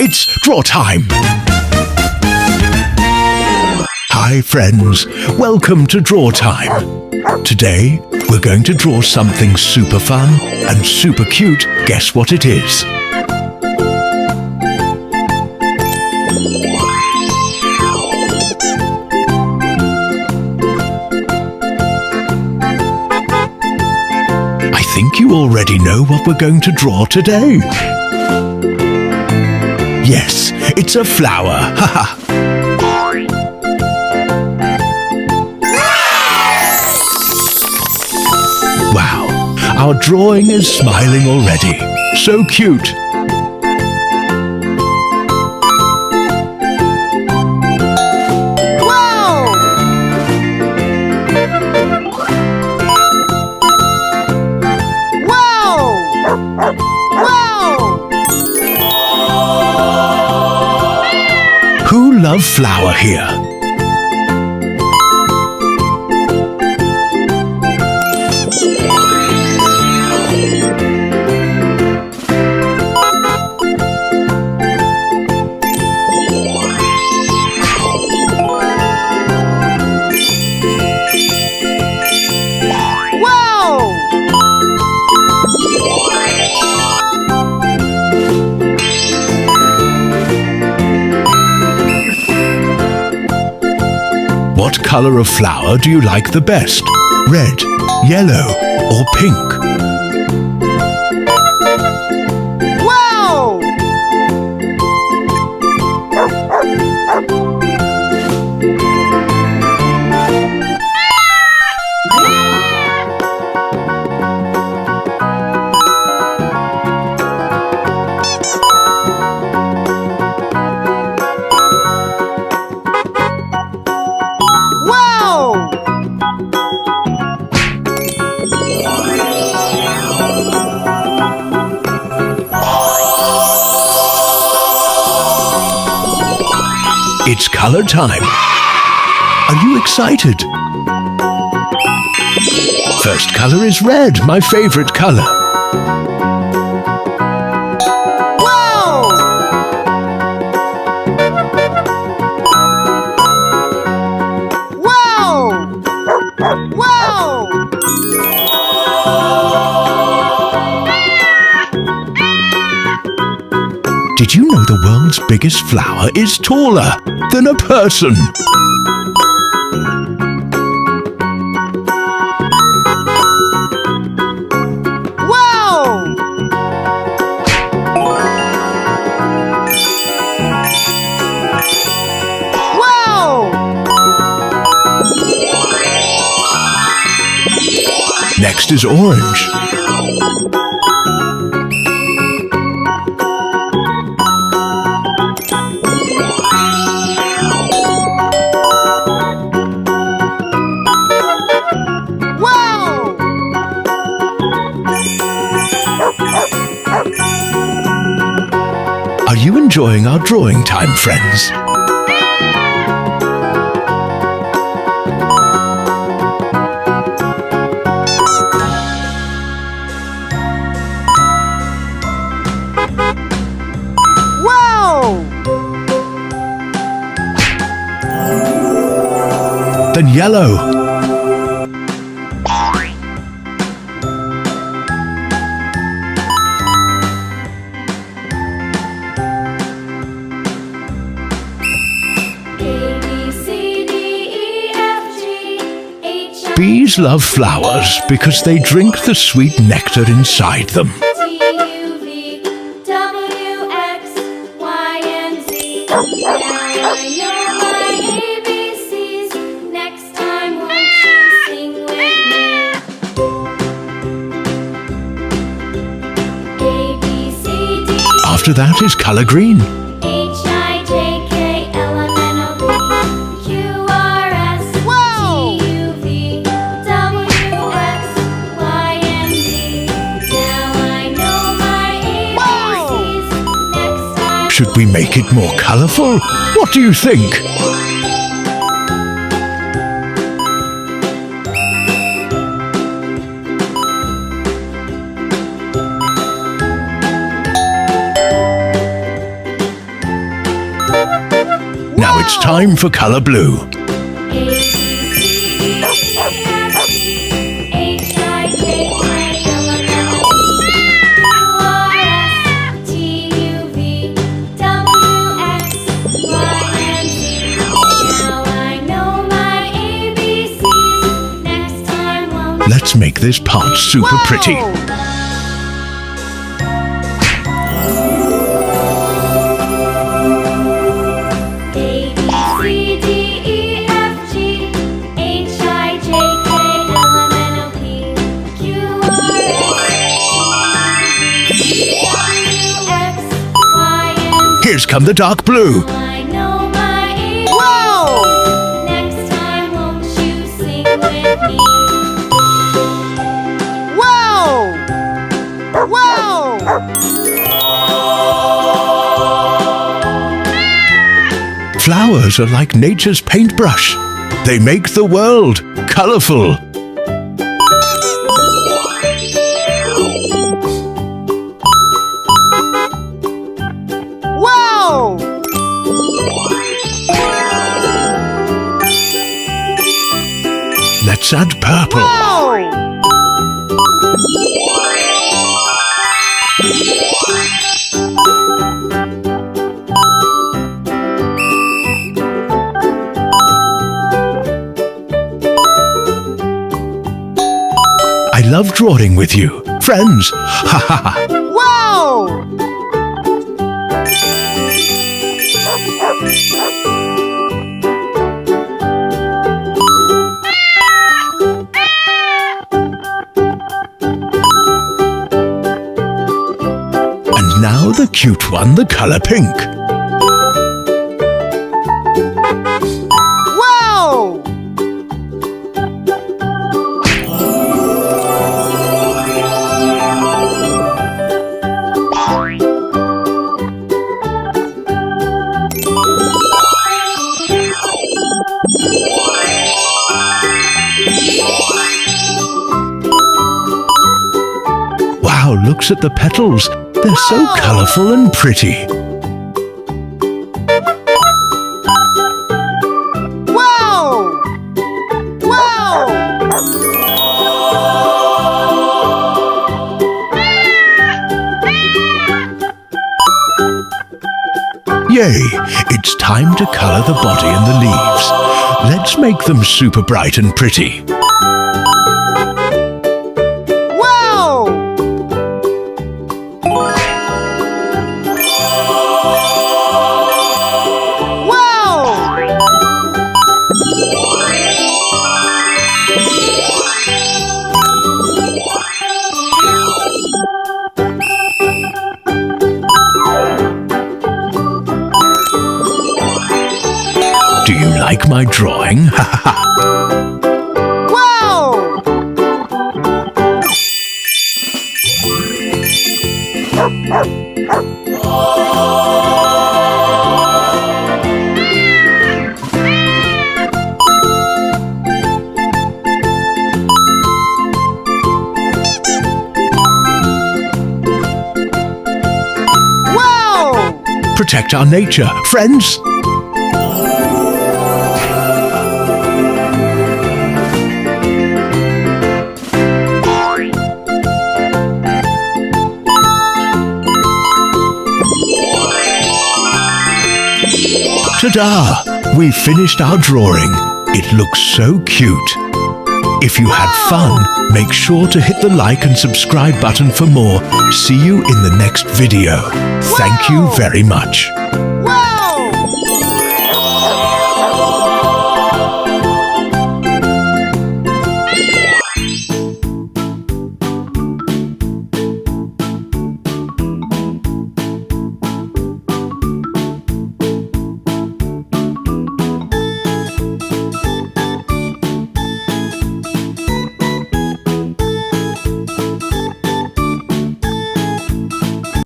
It's draw time! Hi friends, welcome to Draw Time. Today, we're going to draw something super fun and super cute. Guess what it is? I think you already know what we're going to draw today. Yes, it's a flower. Haha. Wow, our drawing is smiling already. So cute. Wow! Wow! Wow! Who love flower here? What color of flower do you like the best? Red, yellow, or pink? Wow! It's color time. Are you excited? First color is red, my favorite color. Wow! Wow! Wow! Did you know the world's biggest flower is taller than a person? Wow! Wow! Next is orange. Are you enjoying our drawing time, friends? Wow! Then yellow. Bees love flowers because they drink the sweet nectar inside them. After that is color green. Should we make it more colorful? What do you think? It's time for color blue. Let's make this part super pretty. Here's come the dark blue. Wow! Next time, won't you sing with me? Wow! Wow! Flowers are like nature's paintbrush. They make the world colorful. Wow! Let's add purple. Wow! I love drawing with you, friends. Ha ha ha. Wow! And now the cute one, the color pink. Wow! Wow, looks at the petals. They're so colorful and pretty. Wow! Wow! Yay! It's time to color the body and the leaves. Let's make them super bright and pretty. Wow! Wow! Do you like my drawing? Ha ha ha. Wow! Wow! Protect our nature, friends. Ta-da! We've finished our drawing. It looks so cute. If you had fun, make sure to hit the like and subscribe button for more. See you in the next video. Thank you very much.